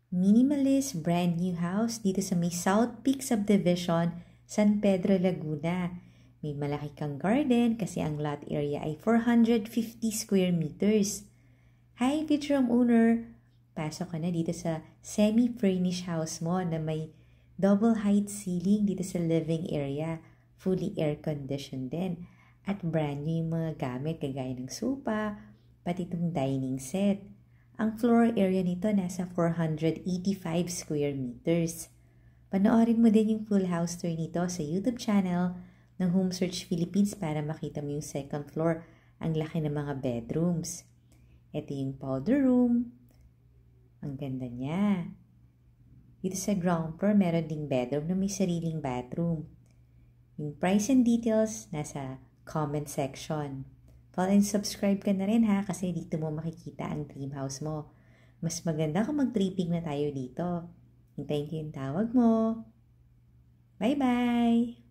Minimalist brand new house dito sa may South Peak Subdivision, San Pedro, Laguna. May malaki kang garden kasi ang lot area ay 450 square meters. Hi, future owner! Pasok ka na dito sa semi-furnished house mo na may double height ceiling dito sa living area. Fully air-conditioned din. At brand new yung mga gamit kagaya ng sofa, pati itong dining set. Ang floor area nito nasa 485 square meters. Panoorin mo din yung full house tour nito sa YouTube channel ng Home Search Philippines para makita mo yung second floor, ang laki ng mga bedrooms. Ito yung powder room. Ang ganda niya. Dito sa ground floor, meron ding bedroom na may sariling bathroom. Yung price and details nasa comment section. Follow and subscribe ka na rin ha kasi dito mo makikita ang dream house mo. Mas maganda kung mag-tripping na tayo dito. Hintayin ko yung tawag mo. Bye-bye!